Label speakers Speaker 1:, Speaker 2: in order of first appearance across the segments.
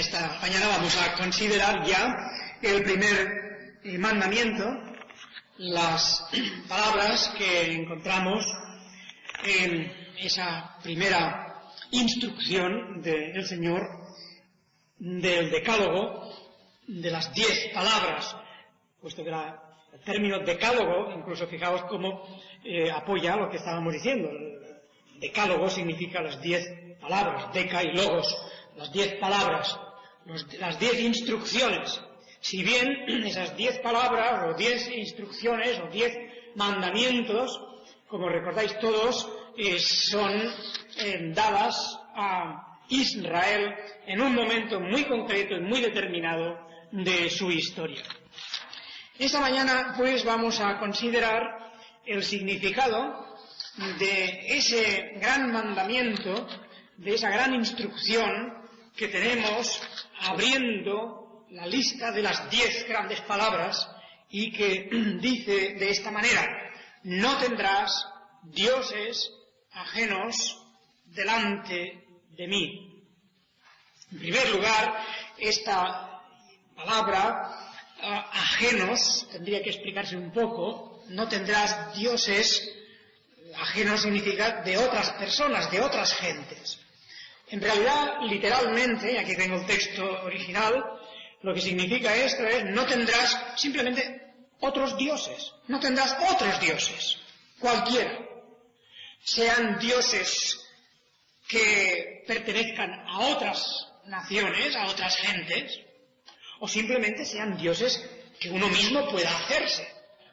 Speaker 1: esta mañana vamos a considerar ya el primer mandamiento, las palabras que encontramos en esa primera instrucción del Señor del Decálogo, de las 10 palabras, puesto que el término decálogo, incluso fijaos cómo apoya lo que estábamos diciendo. El decálogo significa las 10 palabras, deca y logos, las 10 palabras, las 10 instrucciones. Si bien esas 10 palabras, o 10 instrucciones, o 10 mandamientos, como recordáis todos, son dadas a Israel en un momento muy concreto y muy determinado de su historia. Esta mañana, pues, vamos a considerar el significado de ese gran mandamiento, de esa gran instrucción que tenemos abriendo la lista de las 10 grandes palabras y que dice de esta manera: no tendrás dioses ajenos delante de mí. En primer lugar, esta palabra ajenos tendría que explicarse un poco. No tendrás dioses ajenos significa de otras personas, de otras gentes. En realidad, literalmente, y aquí tengo el texto original, lo que significa esto es: no tendrás simplemente otros dioses, no tendrás otros dioses, cualquiera, sean dioses que pertenezcan a otras naciones, a otras gentes, o simplemente sean dioses que uno mismo pueda hacerse.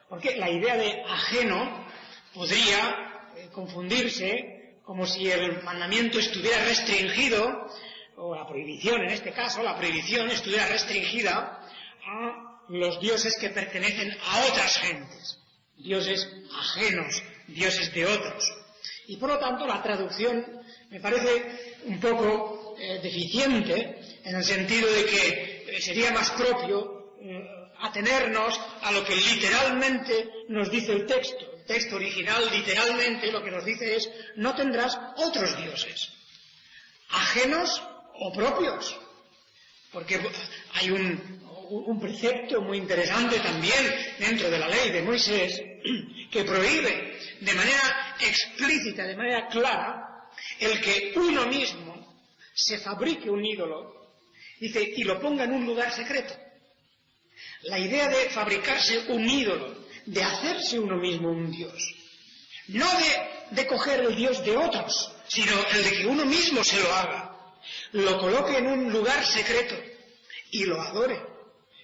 Speaker 1: Porque la idea de ajeno podría confundirse como si el mandamiento estuviera restringido, o la prohibición en este caso, la prohibición estuviera restringida a los dioses que pertenecen a otras gentes, dioses ajenos, dioses de otros. Y por lo tanto la traducción me parece un poco deficiente, en el sentido de que sería más propio atenernos a lo que literalmente nos dice el texto. El texto original literalmente lo que nos dice es: no tendrás otros dioses, ajenos o propios. Porque hay un precepto muy interesante también dentro de la ley de Moisés que prohíbe de manera explícita, de manera clara, el que uno mismo se fabrique un ídolo, dice, y lo ponga en un lugar secreto. La idea de fabricarse un ídolo, de hacerse uno mismo un dios, no de coger el dios de otros, sino el de que uno mismo se lo haga, lo coloque en un lugar secreto y lo adore.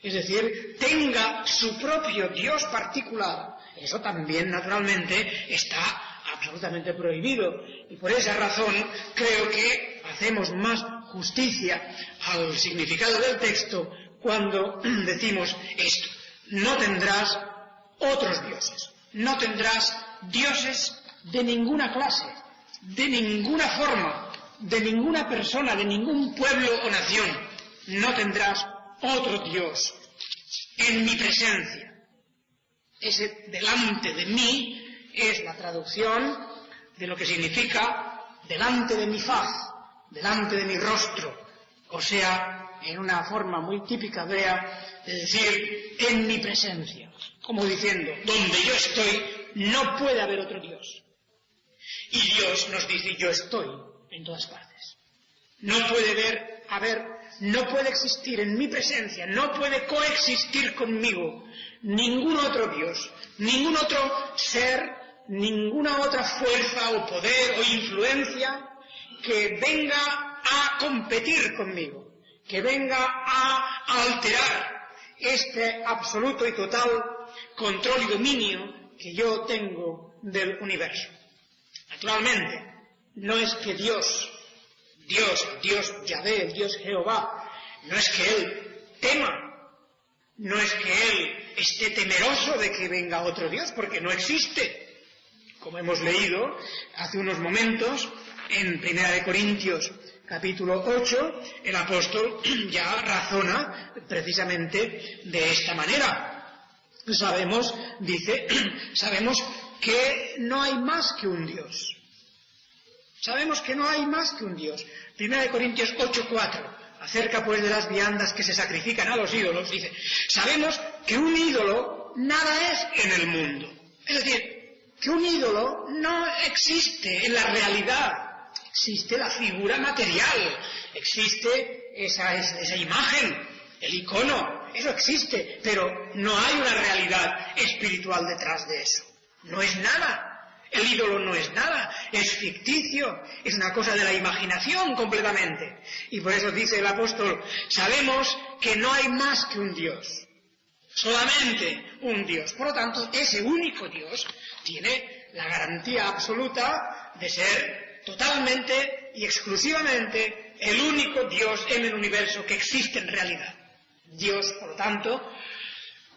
Speaker 1: Es decir, tenga su propio dios particular. Eso también, naturalmente, está absolutamente prohibido. Y por esa razón creo que hacemos más justicia al significado del texto cuando decimos esto: no tendrás otros dioses, no tendrás dioses de ninguna clase, de ninguna forma, de ninguna persona, de ningún pueblo o nación. No tendrás otro Dios en mi presencia. Ese delante de mí es la traducción de lo que significa delante de mi faz, delante de mi rostro, o sea, en una forma muy típica hebrea, de decir en mi presencia, como diciendo, donde yo estoy no puede haber otro Dios. Y Dios nos dice: yo estoy en todas partes. No puede no puede existir en mi presencia, no puede coexistir conmigo ningún otro Dios, ningún otro ser, ninguna otra fuerza o poder o influencia que venga a competir conmigo, que venga a alterar este absoluto y total control y dominio que yo tengo del universo. Naturalmente, no es que Dios Yahvé, el Dios Jehová, no es que Él tema, no es que Él esté temeroso de que venga otro Dios, porque no existe. Como hemos leído hace unos momentos en 1 Corintios capítulo 8, el apóstol ya razona precisamente de esta manera. Sabemos que no hay más que un Dios. Sabemos que no hay más que un Dios. 1 Corintios 8:4. acerca pues de las viandas que se sacrifican a los ídolos, dice, sabemos que un ídolo nada es en el mundo. Es decir, que un ídolo no existe en la realidad. Existe la figura material, existe esa imagen, el icono, eso existe, pero no hay una realidad espiritual detrás de eso. No es nada. El ídolo no es nada, es ficticio, es una cosa de la imaginación completamente. Y por eso dice el apóstol, sabemos que no hay más que un Dios, solamente un Dios. Por lo tanto, ese único Dios tiene la garantía absoluta de ser totalmente y exclusivamente el único Dios en el universo que existe en realidad. Dios, por lo tanto,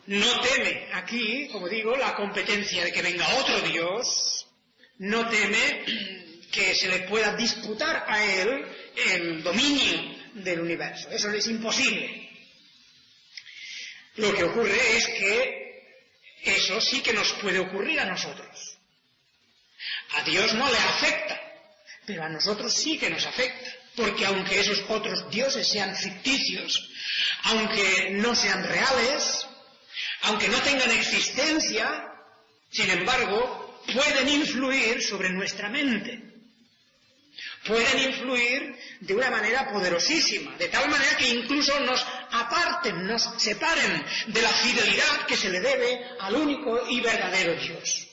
Speaker 1: no teme aquí, como digo, la competencia de que venga otro Dios, no teme que se le pueda disputar a él el dominio del universo. Eso es imposible. Lo que ocurre es que eso sí que nos puede ocurrir a nosotros. A Dios no le afecta, pero a nosotros sí que nos afecta. Porque aunque esos otros dioses sean ficticios, aunque no sean reales, aunque no tengan existencia, sin embargo, pueden influir sobre nuestra mente. Pueden influir de una manera poderosísima, de tal manera que incluso nos aparten, nos separen de la fidelidad que se le debe al único y verdadero Dios.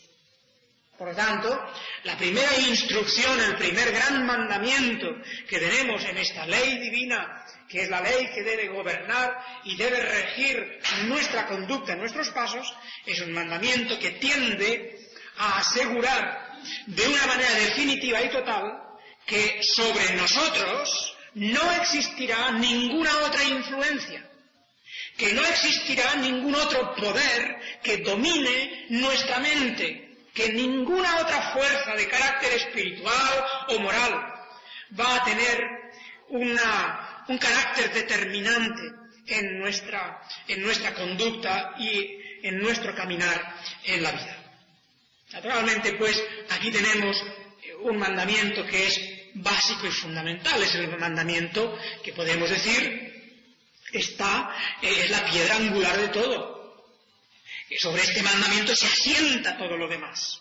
Speaker 1: Por lo tanto, la primera instrucción, el primer gran mandamiento que tenemos en esta ley divina, que es la ley que debe gobernar y debe regir nuestra conducta, nuestros pasos, es un mandamiento que tiende a asegurar de una manera definitiva y total que sobre nosotros no existirá ninguna otra influencia, que no existirá ningún otro poder que domine nuestra mente, que ninguna otra fuerza de carácter espiritual o moral va a tener un carácter determinante en nuestra conducta y en nuestro caminar en la vida. Naturalmente, pues, aquí tenemos un mandamiento que es básico y fundamental, es el mandamiento que podemos decir es la piedra angular de todo. Sobre este mandamiento se asienta todo lo demás.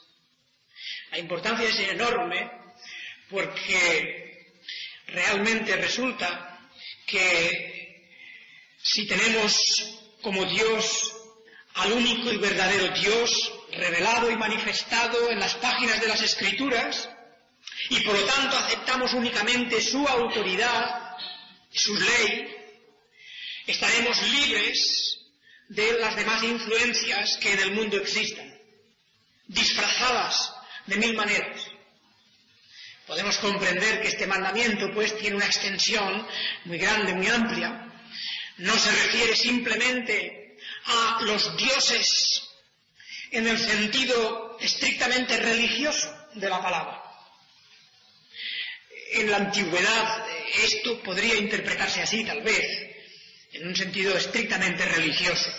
Speaker 1: La importancia es enorme porque realmente resulta que si tenemos como Dios al único y verdadero Dios revelado y manifestado en las páginas de las Escrituras, y por lo tanto aceptamos únicamente su autoridad, su ley, estaremos libres de las demás influencias que en el mundo existan, disfrazadas de mil maneras. Podemos comprender que este mandamiento pues tiene una extensión muy grande, muy amplia. No se refiere simplemente a los dioses en el sentido estrictamente religioso de la palabra. En la antigüedad esto podría interpretarse así, tal vez, en un sentido estrictamente religioso.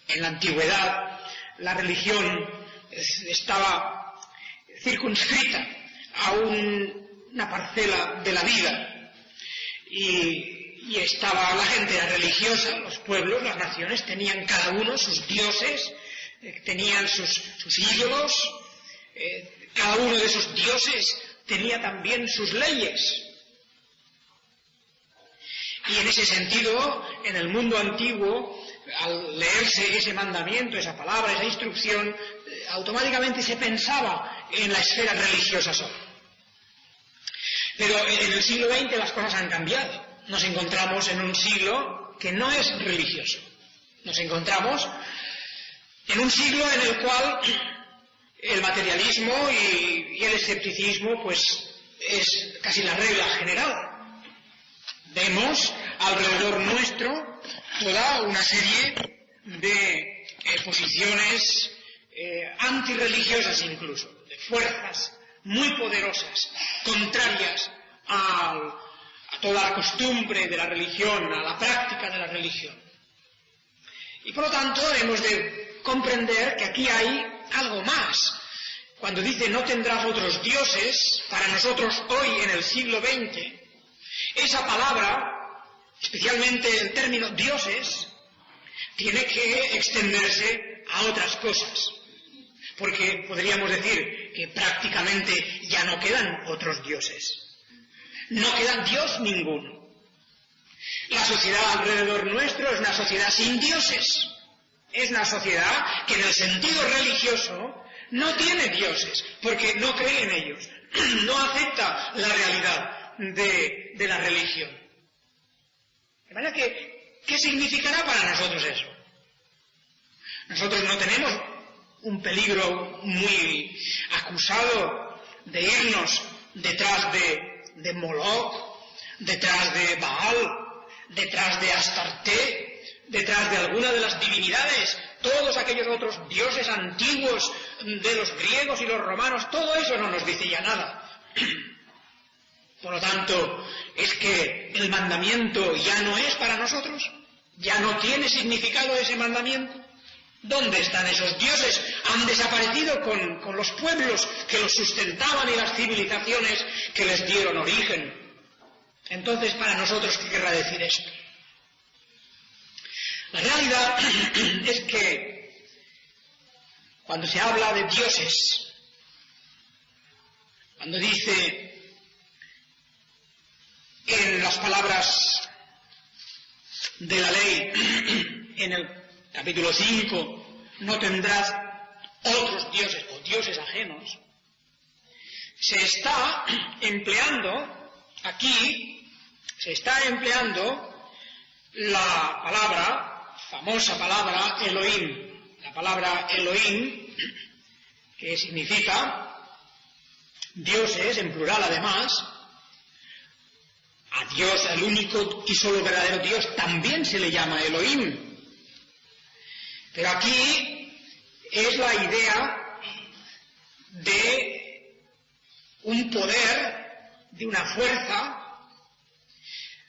Speaker 1: En la antigüedad la religión estaba circunscrita a una parcela de la vida y la gente era religiosa, los pueblos, las naciones tenían cada uno sus dioses, tenían sus ídolos, cada uno de esos dioses tenía también sus leyes. Y en ese sentido, en el mundo antiguo, al leerse ese mandamiento, esa palabra, esa instrucción, automáticamente se pensaba en la esfera religiosa solo. Pero en el siglo XX las cosas han cambiado. Nos encontramos en un siglo que no es religioso. Nos encontramos en un siglo en el cual el materialismo y el escepticismo pues es casi la regla general. Vemos alrededor nuestro toda una serie de posiciones antirreligiosas incluso, de fuerzas muy poderosas, contrarias a toda la costumbre de la religión, a la práctica de la religión. Y por lo tanto hemos de comprender que aquí hay algo más. Cuando dice no tendrás otros dioses, para nosotros hoy en el siglo XX, esa palabra especialmente el término dioses, tiene que extenderse a otras cosas. Porque podríamos decir que prácticamente ya no quedan otros dioses. No queda Dios ninguno. La sociedad alrededor nuestro es una sociedad sin dioses. Es una sociedad que en el sentido religioso no tiene dioses, porque no cree en ellos. No acepta la realidad de la religión. De manera que, ¿qué significará para nosotros eso? Nosotros no tenemos un peligro muy acusado de irnos detrás de Moloch, detrás de Baal, detrás de Astarte, detrás de alguna de las divinidades, todos aquellos otros dioses antiguos de los griegos y los romanos, todo eso no nos dice ya nada. Por lo tanto, es que el mandamiento ya no es para nosotros, ya no tiene significado ese mandamiento. ¿Dónde están esos dioses? Han desaparecido con los pueblos que los sustentaban y las civilizaciones que les dieron origen. Entonces, para nosotros, ¿qué querrá decir esto? La realidad es que cuando se habla de dioses, cuando dice en las palabras de la ley, en el capítulo 5, no tendrás otros dioses o dioses ajenos, se está empleando aquí, la palabra, famosa palabra Elohim, la palabra Elohim, que significa dioses, en plural además. A Dios, al único y solo verdadero Dios, también se le llama Elohim. Pero aquí es la idea de un poder, de una fuerza,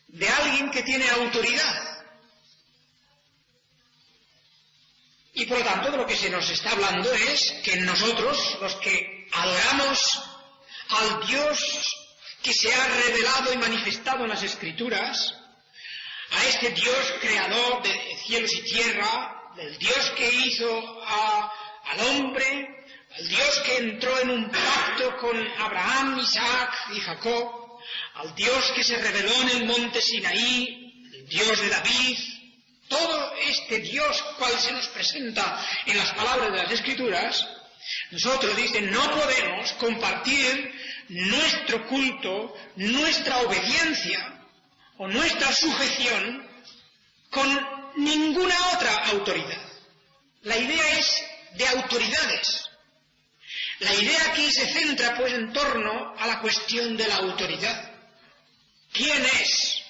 Speaker 1: de alguien que tiene autoridad. Y por lo tanto de lo que se nos está hablando es que nosotros, los que adoramos al Dios que se ha revelado y manifestado en las Escrituras, a este Dios creador de cielos y tierra, del Dios que hizo al hombre, al Dios que entró en un pacto con Abraham, Isaac y Jacob, al Dios que se reveló en el monte Sinaí, el Dios de David, todo este Dios cual se nos presenta en las palabras de las Escrituras, nosotros, dicen, no podemos compartir nuestro culto, nuestra obediencia o nuestra sujeción con ninguna otra autoridad. La idea es de autoridades. La idea aquí se centra pues en torno a la cuestión de la autoridad. ¿Quién es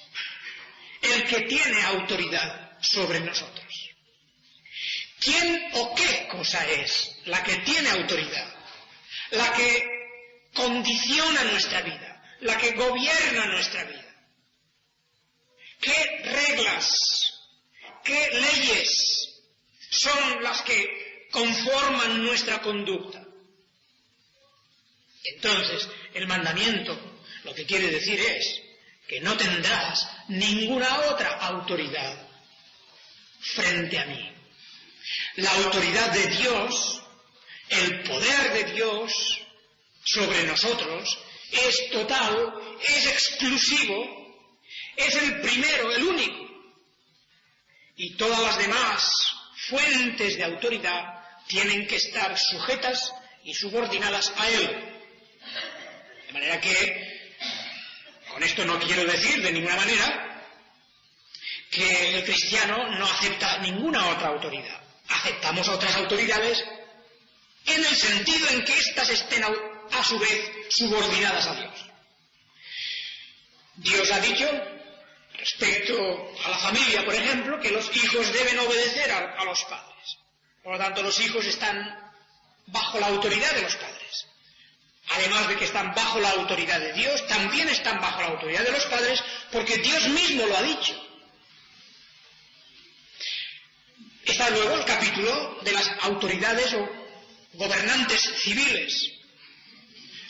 Speaker 1: el que tiene autoridad sobre nosotros? ¿Quién o qué cosa es la que tiene autoridad? La que condiciona nuestra vida, la que gobierna nuestra vida. ¿Qué reglas, qué leyes son las que conforman nuestra conducta? Entonces, el mandamiento lo que quiere decir es que no tendrás ninguna otra autoridad frente a mí. La autoridad de Dios, el poder de Dios sobre nosotros es total, es exclusivo, es el primero, el único. Y todas las demás fuentes de autoridad tienen que estar sujetas y subordinadas a Él. De manera que, con esto no quiero decir de ninguna manera que el cristiano no acepta ninguna otra autoridad. Aceptamos otras autoridades en el sentido en que éstas estén a su vez subordinadas a Dios. Dios ha dicho, respecto a la familia, por ejemplo, que los hijos deben obedecer a los padres. Por lo tanto, los hijos están bajo la autoridad de los padres. Además de que están bajo la autoridad de Dios, también están bajo la autoridad de los padres, porque Dios mismo lo ha dicho. Está luego el capítulo de las autoridades o gobernantes civiles.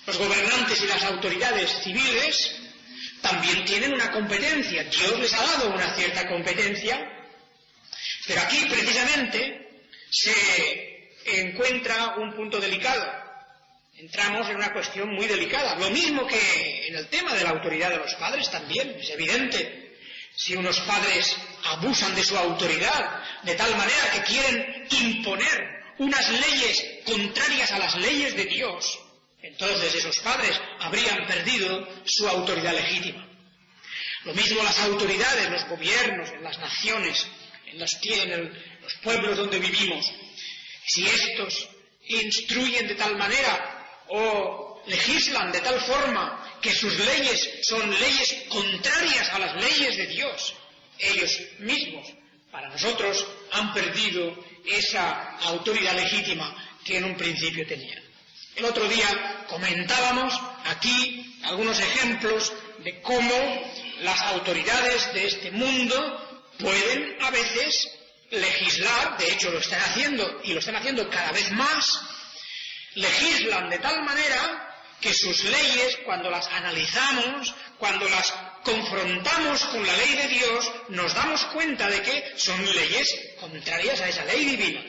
Speaker 1: Los gobernantes y las autoridades civiles también tienen una competencia. Dios les ha dado una cierta competencia, pero aquí precisamente se encuentra un punto delicado. Entramos en una cuestión muy delicada. Lo mismo que en el tema de la autoridad de los padres también, es evidente. Si unos padres abusan de su autoridad de tal manera que quieren imponer unas leyes contrarias a las leyes de Dios, entonces esos padres habrían perdido su autoridad legítima. Lo mismo las autoridades, los gobiernos, en las naciones, en los pueblos donde vivimos. Si estos instruyen de tal manera o legislan de tal forma que sus leyes son leyes contrarias a las leyes de Dios, ellos mismos, para nosotros, han perdido esa autoridad legítima que en un principio tenían. El otro día comentábamos aquí algunos ejemplos de cómo las autoridades de este mundo pueden a veces legislar, de hecho lo están haciendo y lo están haciendo cada vez más, legislan de tal manera que sus leyes, cuando las analizamos, cuando las confrontamos con la ley de Dios, nos damos cuenta de que son leyes contrarias a esa ley divina.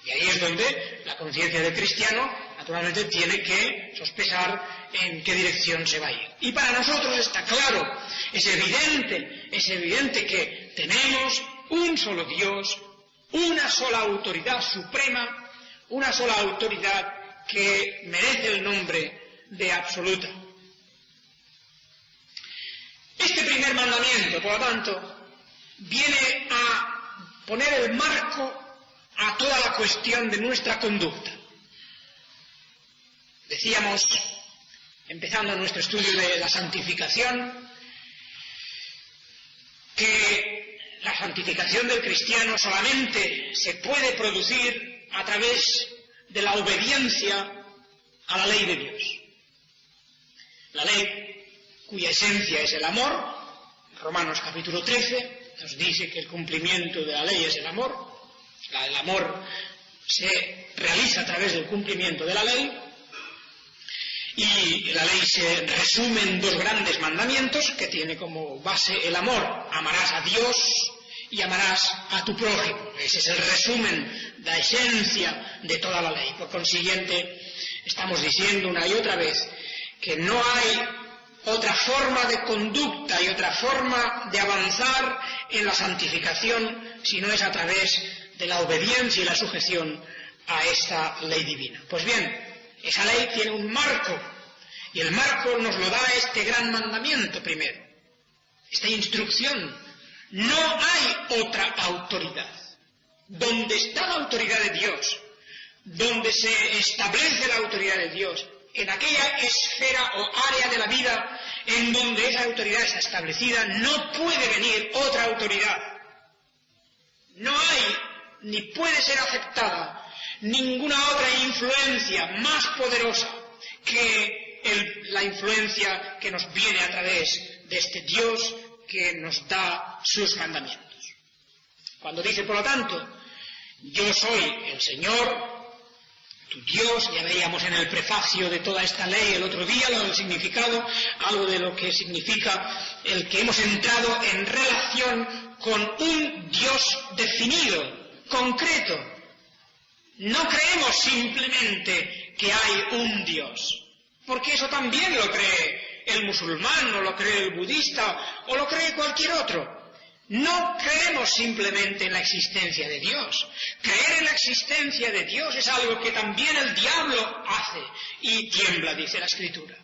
Speaker 1: Y ahí es donde la conciencia del cristiano, naturalmente, tiene que sospechar en qué dirección se va a ir. Y para nosotros está claro, es evidente que tenemos un solo Dios, una sola autoridad suprema, una sola autoridad que merece el nombre de absoluta. Este primer mandamiento, por lo tanto, viene a poner el marco a toda la cuestión de nuestra conducta. Decíamos, empezando nuestro estudio de la santificación, que la santificación del cristiano solamente se puede producir a través de la obediencia a la ley de Dios. La ley cuya esencia es el amor. Romanos capítulo 13 nos dice que el cumplimiento de la ley es el amor. El amor se realiza a través del cumplimiento de la ley. Y la ley se resume en dos grandes mandamientos que tiene como base el amor. Amarás a Dios y amarás a tu prójimo. Ese es el resumen, la esencia de toda la ley. Por consiguiente, estamos diciendo una y otra vez que no hay otra forma de conducta y otra forma de avanzar en la santificación si no es a través de la obediencia y la sujeción a esta ley divina. Pues bien, esa ley tiene un marco, y el marco nos lo da este gran mandamiento primero, esta instrucción. No hay otra autoridad. Donde está la autoridad de Dios, donde se establece la autoridad de Dios, en aquella esfera o área de la vida en donde esa autoridad está establecida, no puede venir otra autoridad. No hay, ni puede ser aceptada, ninguna otra influencia más poderosa que la influencia que nos viene a través de este Dios que nos da sus mandamientos. Cuando dice, por lo tanto, yo soy el Señor, tu Dios, ya veíamos en el prefacio de toda esta ley el otro día, lo del significado, algo de lo que significa el que hemos entrado en relación con un Dios definido, concreto. No creemos simplemente que hay un Dios, porque eso también lo cree el musulmán, o lo cree el budista, o lo cree cualquier otro. No creemos simplemente en la existencia de Dios. Creer en la existencia de Dios es algo que también el diablo hace y tiembla, dice la Escritura.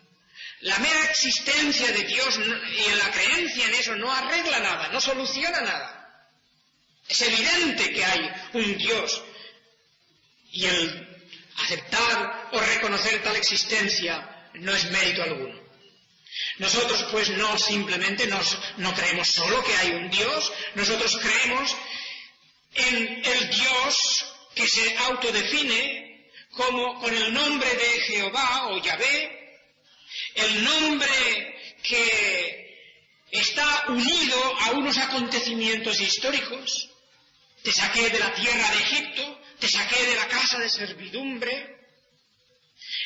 Speaker 1: La mera existencia de Dios y la creencia en eso no arregla nada, no soluciona nada. Es evidente que hay un Dios y el aceptar o reconocer tal existencia no es mérito alguno. Nosotros pues no simplemente no creemos solo que hay un Dios, nosotros creemos en el Dios que se autodefine como con el nombre de Jehová o Yahvé, el nombre que está unido a unos acontecimientos históricos. Te saqué de la tierra de Egipto, te saqué de la casa de servidumbre.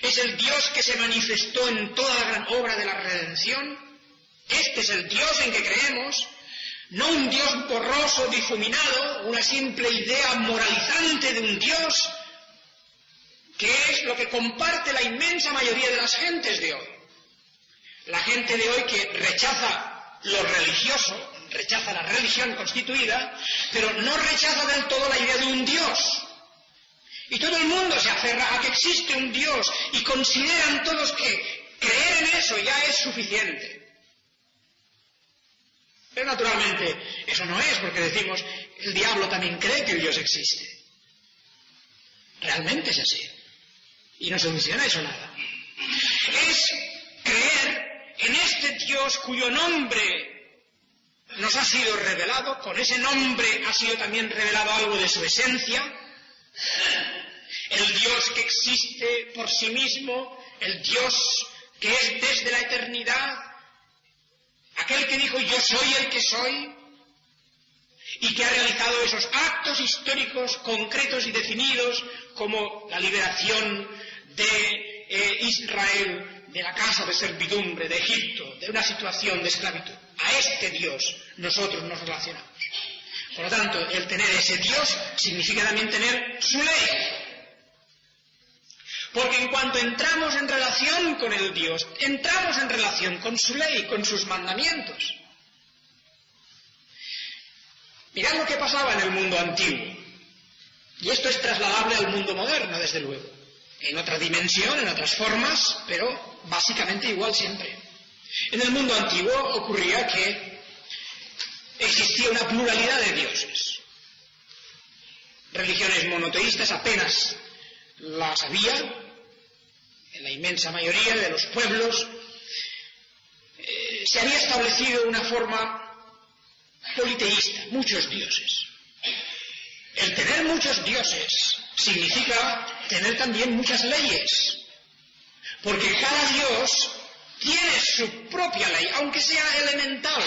Speaker 1: Es el Dios que se manifestó en toda la gran obra de la redención. Este es el Dios en que creemos, no un Dios borroso, difuminado, una simple idea moralizante de un Dios, que es lo que comparte la inmensa mayoría de las gentes de hoy. La gente de hoy que rechaza lo religioso, rechaza la religión constituida, pero no rechaza del todo la idea de un Dios. Y todo el mundo se aferra a que existe un Dios y consideran todos que creer en eso ya es suficiente. Pero naturalmente eso no es, porque decimos, el diablo también cree que el Dios existe. Realmente es así. Y no soluciona eso nada. Es creer en este Dios cuyo nombre nos ha sido revelado, con ese nombre ha sido también revelado algo de su esencia, el Dios que existe por sí mismo, el Dios que es desde la eternidad, aquel que dijo yo soy el que soy, y que ha realizado esos actos históricos concretos y definidos como la liberación de Israel de la casa de servidumbre de Egipto, de una situación de esclavitud. A este Dios nosotros nos relacionamos. Por lo tanto, el tener ese Dios significa también tener su ley. Porque en cuanto entramos en relación con el Dios, entramos en relación con su ley, con sus mandamientos. Mirad lo que pasaba en el mundo antiguo. Y esto es trasladable al mundo moderno, desde luego. En otra dimensión, en otras formas, pero básicamente igual siempre. En el mundo antiguo ocurría que existía una pluralidad de dioses. Religiones monoteístas apenas las había, en la inmensa mayoría de los pueblos. Se había establecido una forma politeísta, muchos dioses. El tener muchos dioses significa tener también muchas leyes, porque cada dios tiene su propia ley, aunque sea elemental,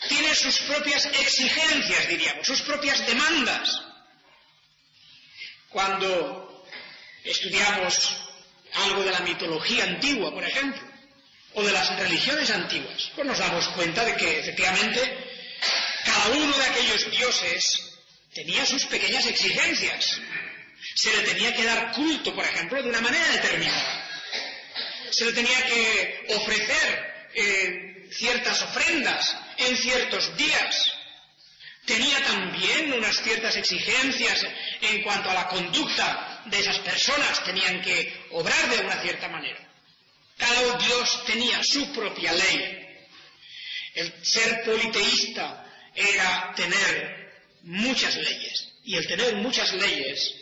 Speaker 1: tiene sus propias exigencias, diríamos, sus propias demandas. Cuando estudiamos algo de la mitología antigua, por ejemplo, o de las religiones antiguas, pues nos damos cuenta de que, efectivamente, cada uno de aquellos dioses tenía sus pequeñas exigencias. Se le tenía que dar culto, por ejemplo, de una manera determinada. Se le tenía que ofrecer ciertas ofrendas en ciertos días. Tenía también unas ciertas exigencias en cuanto a la conducta de esas personas. Tenían que obrar de una cierta manera. Cada dios tenía su propia ley. El ser politeísta era tener muchas leyes. Y el tener muchas leyes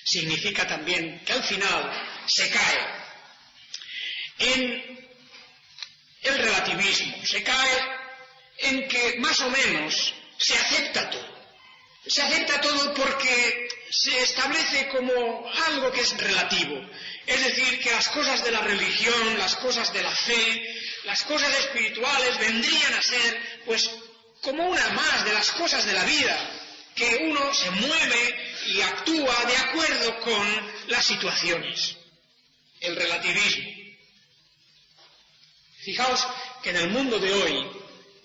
Speaker 1: significa también que al final se cae en el relativismo, se cae en que más o menos se acepta todo. Se acepta todo porque se establece como algo que es relativo. Es decir, que las cosas de la religión, las cosas de la fe, las cosas espirituales vendrían a ser, pues, como una más de las cosas de la vida, que uno se mueve y actúa de acuerdo con las situaciones. El relativismo. Fijaos que en el mundo de hoy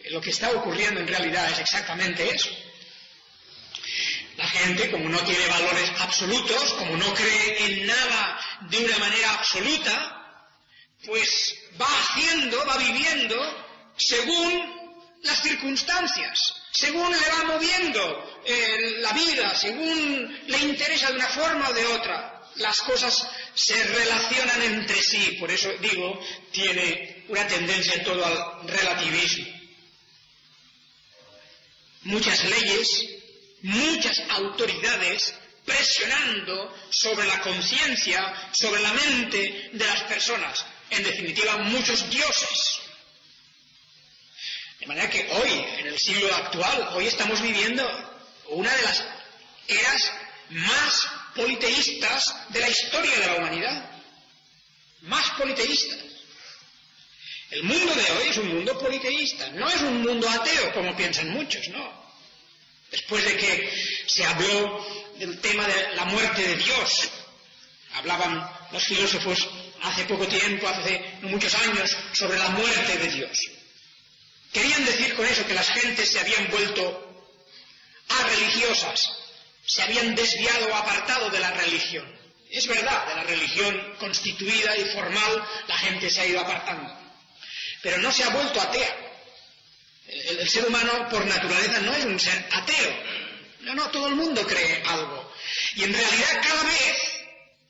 Speaker 1: lo que está ocurriendo en realidad es exactamente eso. La gente, como no tiene valores absolutos, como no cree en nada de una manera absoluta, pues va haciendo, va viviendo según las circunstancias, según le va moviendo la vida, según le interesa de una forma o de otra. Las cosas se relacionan entre sí, por eso digo, tiene una tendencia todo al relativismo. Muchas leyes, muchas autoridades presionando sobre la conciencia, sobre la mente de las personas. En definitiva, muchos dioses. De manera que hoy, en el siglo actual, hoy estamos viviendo una de las eras más politeístas de la historia de la humanidad. Más politeístas. El mundo de hoy es un mundo politeísta, no es un mundo ateo, como piensan muchos, no. Después de que se habló del tema de la muerte de Dios, hablaban los filósofos hace poco tiempo, hace no muchos años, sobre la muerte de Dios. Querían decir con eso que las gentes se habían vuelto areligiosas, se habían desviado o apartado de la religión. Es verdad, de la religión constituida y formal la gente se ha ido apartando, pero no se ha vuelto atea. El ser humano por naturaleza no es un ser ateo. No, todo el mundo cree algo. Y en realidad cada vez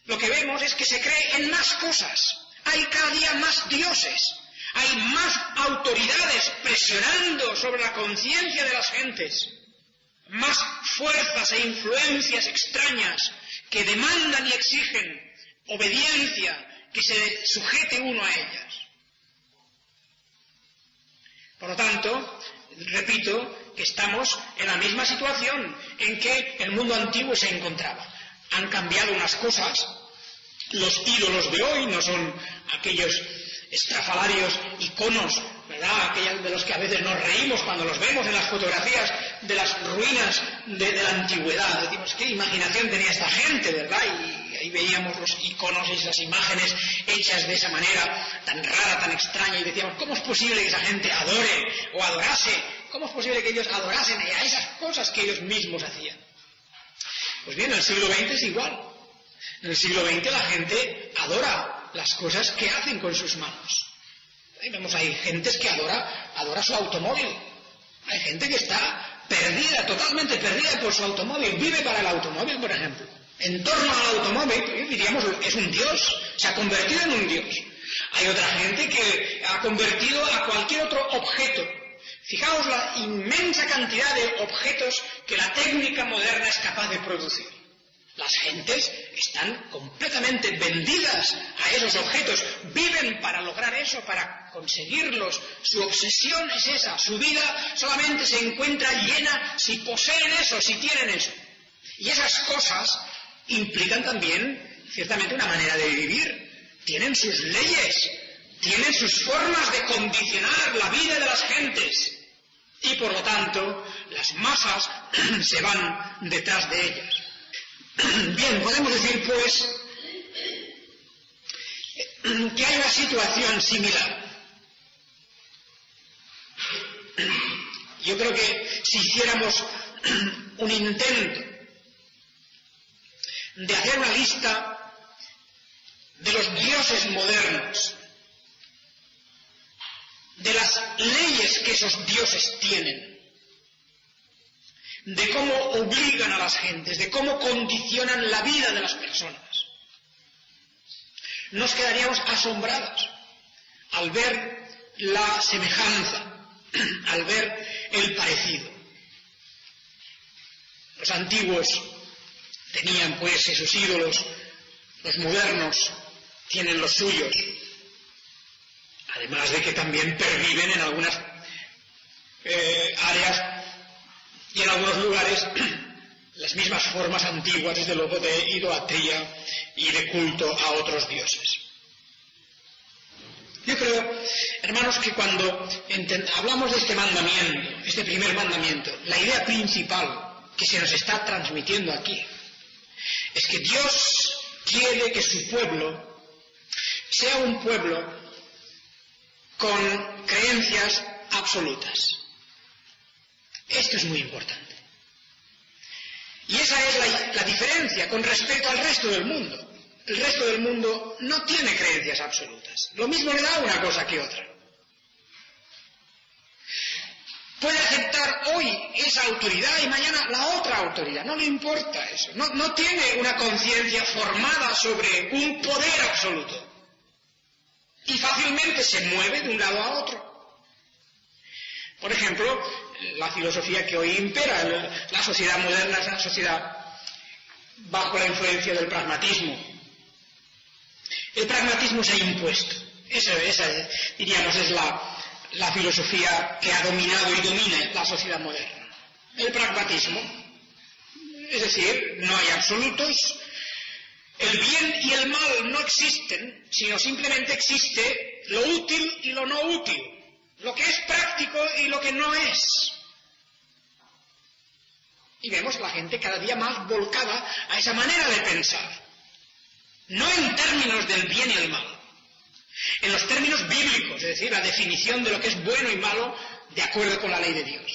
Speaker 1: lo que vemos es que se cree en más cosas. Hay cada día más dioses. Hay más autoridades presionando sobre la conciencia de las gentes. Más fuerzas e influencias extrañas que demandan y exigen obediencia, que se sujete uno a ellas. Por lo tanto, repito que estamos en la misma situación en que el mundo antiguo se encontraba. Han cambiado unas cosas. Los ídolos de hoy no son aquellos estrafalarios iconos, ¿verdad? Aquellos de los que a veces nos reímos cuando los vemos en las fotografías de las ruinas de la antigüedad. Decimos, qué imaginación tenía esta gente, ¿verdad? Y ahí veíamos los iconos y esas imágenes hechas de esa manera tan rara, tan extraña, y decíamos, ¿cómo es posible que esa gente adore o adorase? ¿Cómo es posible que ellos adorasen a esas cosas que ellos mismos hacían? Pues bien, en el siglo XX es igual. En el siglo XX la gente adora las cosas que hacen con sus manos. Ahí vemos, hay gentes que adora su automóvil. Hay gente que está perdida, totalmente perdida por su automóvil. Vive para el automóvil, por ejemplo. En torno al automóvil, diríamos, es un dios. Se ha convertido en un dios. Hay otra gente que ha convertido a cualquier otro objeto. Fijaos la inmensa cantidad de objetos que la técnica moderna es capaz de producir. Las gentes están completamente vendidas a esos objetos, viven para lograr eso, para conseguirlos. Su obsesión es esa, su vida solamente se encuentra llena si poseen eso, si tienen eso. Y esas cosas implican también, ciertamente, una manera de vivir. Tienen sus leyes, tienen sus formas de condicionar la vida de las gentes. Y por lo tanto, las masas se van detrás de ellas. Bien, podemos decir pues que hay una situación similar. Yo creo que si hiciéramos un intento de hacer una lista de los dioses modernos, de las leyes que esos dioses tienen, de cómo obligan a las gentes, de cómo condicionan la vida de las personas, nos quedaríamos asombrados al ver la semejanza, al ver el parecido. Los antiguos tenían pues esos ídolos, los modernos tienen los suyos, además de que también perviven en algunas áreas y en algunos lugares las mismas formas antiguas, desde luego, de idolatría y de culto a otros dioses. Yo creo, hermanos, que cuando hablamos de este mandamiento, este primer mandamiento, la idea principal que se nos está transmitiendo aquí es que Dios quiere que su pueblo sea un pueblo con creencias absolutas. Esto es muy importante. Y esa es la diferencia con respecto al resto del mundo. El resto del mundo no tiene creencias absolutas. Lo mismo le da una cosa que otra. Puede aceptar hoy esa autoridad y mañana la otra autoridad. No le importa eso. No tiene una conciencia formada sobre un poder absoluto. Y fácilmente se mueve de un lado a otro. Por ejemplo, la filosofía que hoy impera, la sociedad moderna es una sociedad bajo la influencia del pragmatismo. El pragmatismo se ha impuesto. Esa diríamos, es la filosofía que ha dominado y domina la sociedad moderna. El pragmatismo, es decir, no hay absolutos. El bien y el mal no existen, sino simplemente existe lo útil y lo no útil, lo que es práctico y lo que no es. Y vemos la gente cada día más volcada a esa manera de pensar. No en términos del bien y el mal, en los términos bíblicos, es decir, la definición de lo que es bueno y malo de acuerdo con la ley de Dios,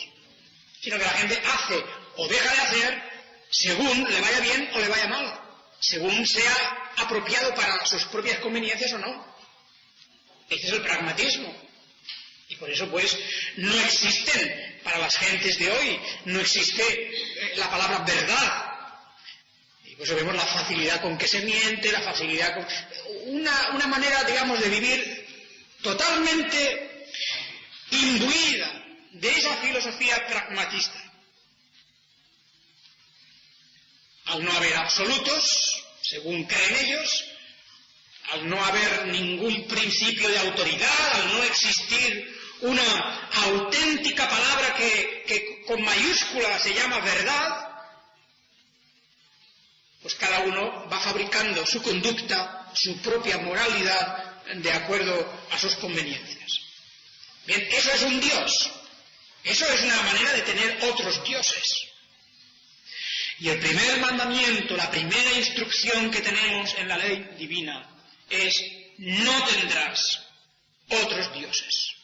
Speaker 1: sino que la gente hace o deja de hacer según le vaya bien o le vaya mal, según sea apropiado para sus propias conveniencias o no. Ese es el pragmatismo. Y por eso, pues, no existen, para las gentes de hoy, no existe la palabra verdad. Y por eso vemos la facilidad con que se miente, la facilidad con... Una manera, digamos, de vivir totalmente imbuida de esa filosofía pragmatista. Al no haber absolutos, según creen ellos, al no haber ningún principio de autoridad, al no existir una auténtica palabra que con mayúscula se llama verdad, pues cada uno va fabricando su conducta, su propia moralidad, de acuerdo a sus conveniencias. Bien, eso es un Dios. Eso es una manera de tener otros dioses. Y el primer mandamiento, la primera instrucción que tenemos en la ley divina es: no tendrás otros dioses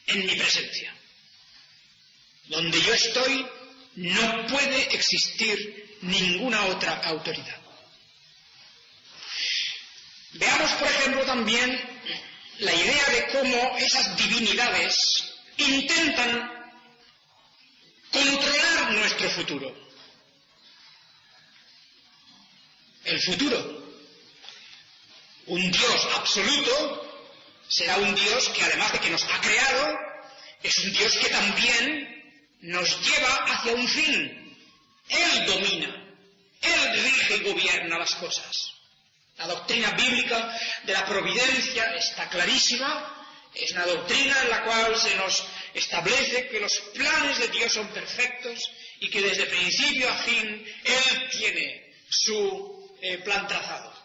Speaker 1: en mi presencia. Donde yo estoy no puede existir ninguna otra autoridad. Veamos, por ejemplo, también la idea de cómo esas divinidades intentan controlar nuestro futuro. El futuro. Un Dios absoluto será un Dios que, además de que nos ha creado, es un Dios que también nos lleva hacia un fin. Él domina, Él rige y gobierna las cosas. La doctrina bíblica de la providencia está clarísima. Es una doctrina en la cual se nos establece que los planes de Dios son perfectos y que desde principio a fin Él tiene su plan trazado.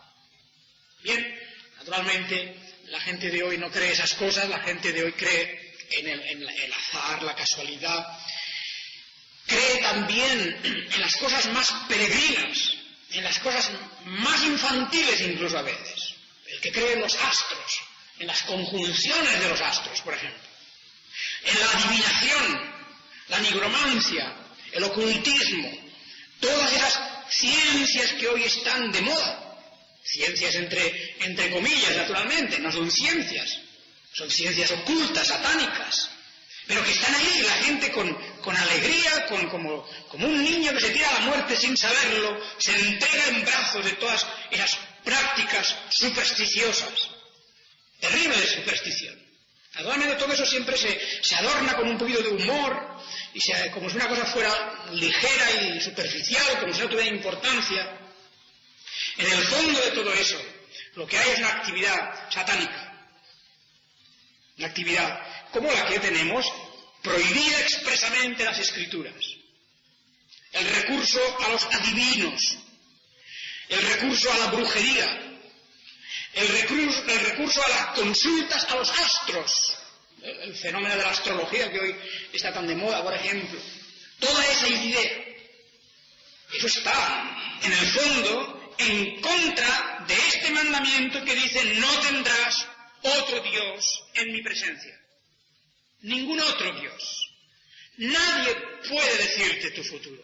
Speaker 1: Bien, naturalmente la gente de hoy no cree esas cosas, la gente de hoy cree en el azar, la casualidad, cree también en las cosas más peregrinas, en las cosas más infantiles incluso a veces. El que cree en los astros, en las conjunciones de los astros, por ejemplo, en la adivinación, la nigromancia, el ocultismo, todas esas ciencias que hoy están de moda. Ciencias entre comillas, naturalmente, no son ciencias ocultas, satánicas, pero que están ahí, la gente con alegría, como un niño que se tira a la muerte sin saberlo, se entrega en brazos de todas esas prácticas supersticiosas, terrible superstición. Naturalmente todo eso siempre se adorna con un poquito de humor, y como si una cosa fuera ligera y superficial, como si no tuviera importancia. En el fondo de todo eso, lo que hay es una actividad satánica. Una actividad como la que tenemos, prohibida expresamente en las Escrituras. El recurso a los adivinos, el recurso a la brujería, el recurso a las consultas a los astros, el fenómeno de la astrología que hoy está tan de moda, por ejemplo. Toda esa idea, eso está, en el fondo, en contra de este mandamiento que dice: no tendrás otro Dios en mi presencia. Ningún otro Dios. Nadie puede decirte tu futuro.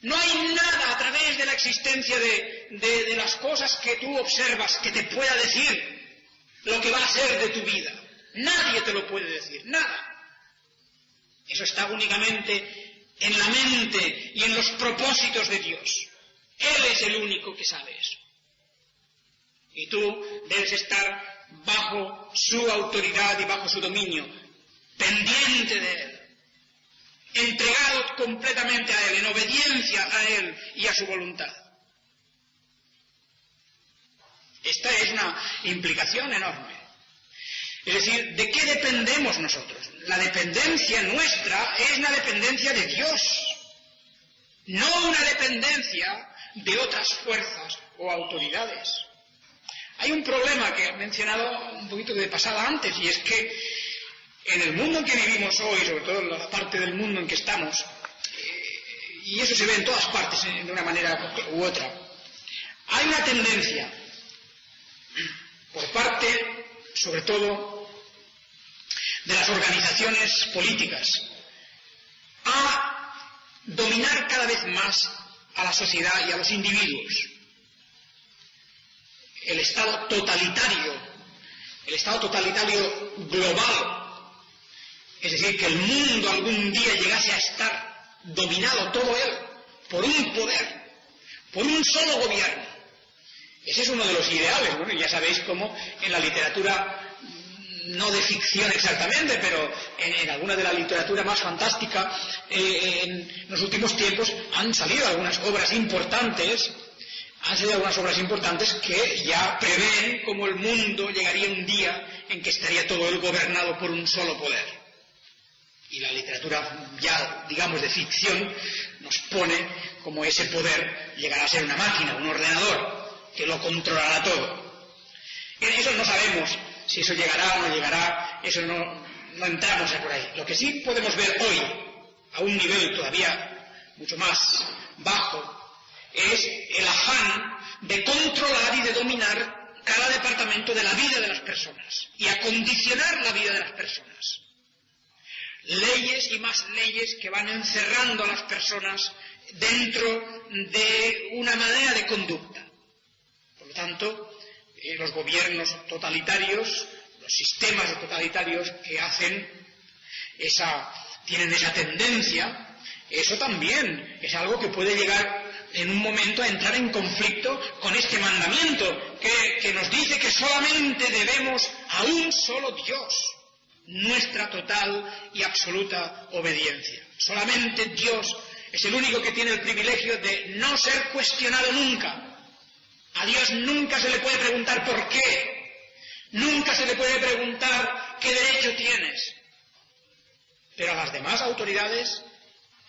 Speaker 1: No hay nada a través de la existencia de las cosas que tú observas que te pueda decir lo que va a ser de tu vida. Nadie te lo puede decir, nada. Eso está únicamente en la mente y en los propósitos de Dios. Él es el único que sabe eso. Y tú debes estar bajo su autoridad y bajo su dominio, pendiente de Él, entregado completamente a Él, en obediencia a Él y a su voluntad. Esta es una implicación enorme. Es decir, ¿de qué dependemos nosotros? La dependencia nuestra es una dependencia de Dios, no una dependencia de otras fuerzas o autoridades. Hay un problema que he mencionado un poquito de pasada antes, y es que en el mundo en que vivimos hoy, sobre todo en la parte del mundo en que estamos, y eso se ve en todas partes de una manera u otra, hay una tendencia por parte, sobre todo, de las organizaciones políticas a dominar cada vez más a la sociedad y a los individuos. El Estado totalitario global, es decir, que el mundo algún día llegase a estar dominado todo él por un poder, por un solo gobierno. Ese es uno de los ideales. Bueno, ya sabéis cómo en la literatura, no de ficción exactamente, pero en alguna de la literatura más fantástica, en los últimos tiempos han salido algunas obras importantes que ya prevén cómo el mundo llegaría un día en que estaría todo él gobernado por un solo poder. Y la literatura ya, digamos, de ficción nos pone como ese poder llegará a ser una máquina, un ordenador, que lo controlará todo. Y en eso no sabemos si eso llegará o no llegará, eso no entramos por ahí. Lo que sí podemos ver hoy, a un nivel todavía mucho más bajo, es el afán de controlar y de dominar cada departamento de la vida de las personas y acondicionar la vida de las personas. Leyes y más leyes que van encerrando a las personas dentro de una manera de conducta. Por lo tanto, los gobiernos totalitarios, los sistemas totalitarios que tienen esa tendencia, eso también es algo que puede llegar en un momento a entrar en conflicto con este mandamiento que nos dice que solamente debemos a un solo Dios nuestra total y absoluta obediencia. Solamente Dios es el único que tiene el privilegio de no ser cuestionado nunca. A Dios nunca se le puede preguntar por qué, nunca se le puede preguntar qué derecho tienes. Pero a las demás autoridades,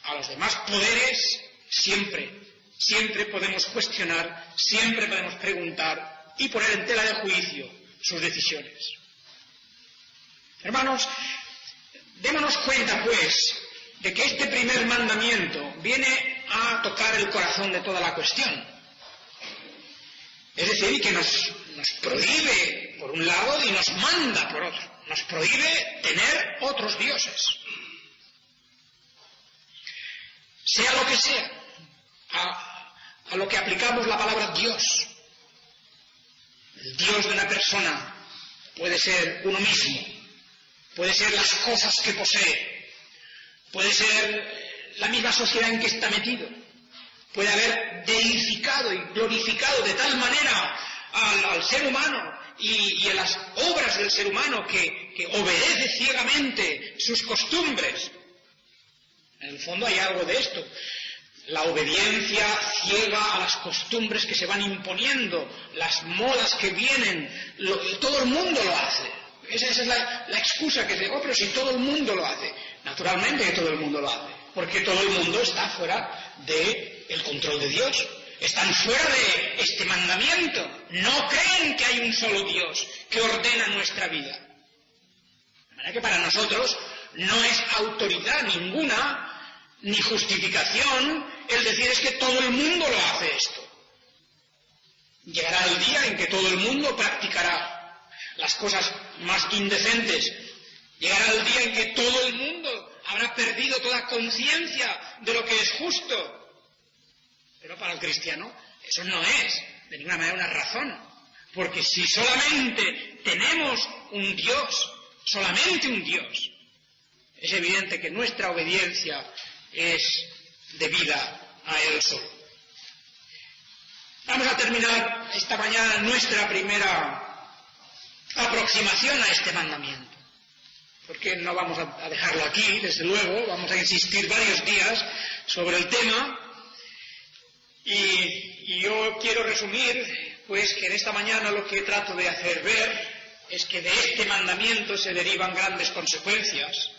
Speaker 1: a los demás poderes, siempre podemos cuestionar, siempre podemos preguntar y poner en tela de juicio sus decisiones. Hermanos, démonos cuenta, pues, de que este primer mandamiento viene a tocar el corazón de toda la cuestión. Es decir, que nos prohíbe, por un lado, y nos manda, por otro. Nos prohíbe tener otros dioses. Sea lo que sea, a lo que aplicamos la palabra Dios. El Dios de una persona puede ser uno mismo, puede ser las cosas que posee, puede ser la misma sociedad en que está metido, puede haber deificado y glorificado de tal manera al ser humano y a las obras del ser humano que obedece ciegamente sus costumbres. En el fondo hay algo de esto. La obediencia ciega a las costumbres que se van imponiendo, las modas que vienen, todo el mundo lo hace. Esa es la excusa que digo, pero si todo el mundo lo hace. Naturalmente que todo el mundo lo hace, porque todo el mundo está fuera del control de Dios. Están fuera de este mandamiento. No creen que hay un solo Dios que ordena nuestra vida. De manera que para nosotros no es autoridad ninguna, ni justificación, el decir es que todo el mundo lo hace esto. Llegará el día en que todo el mundo practicará las cosas más indecentes. Llegará el día en que todo el mundo habrá perdido toda conciencia de lo que es justo. Pero para el cristiano eso no es de ninguna manera una razón. Porque si solamente tenemos un Dios, solamente un Dios, es evidente que nuestra obediencia es debida a Él solo. Vamos a terminar esta mañana nuestra primera aproximación a este mandamiento. Porque no vamos a dejarlo aquí, desde luego, vamos a insistir varios días sobre el tema. Y yo quiero resumir, pues, que en esta mañana lo que trato de hacer ver es que de este mandamiento se derivan grandes consecuencias.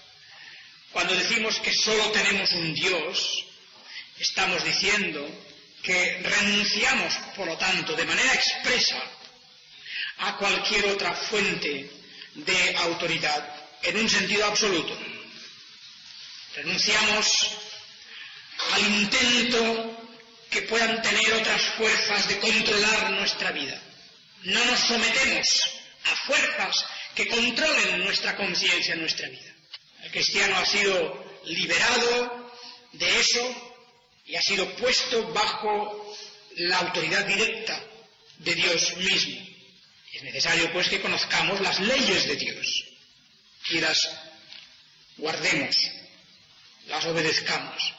Speaker 1: Cuando decimos que solo tenemos un Dios, estamos diciendo que renunciamos, por lo tanto, de manera expresa a cualquier otra fuente de autoridad en un sentido absoluto. Renunciamos al intento que puedan tener otras fuerzas de controlar nuestra vida. No nos sometemos a fuerzas que controlen nuestra conciencia, nuestra vida. El cristiano ha sido liberado de eso y ha sido puesto bajo la autoridad directa de Dios mismo. Es necesario, pues, que conozcamos las leyes de Dios y las guardemos, las obedezcamos.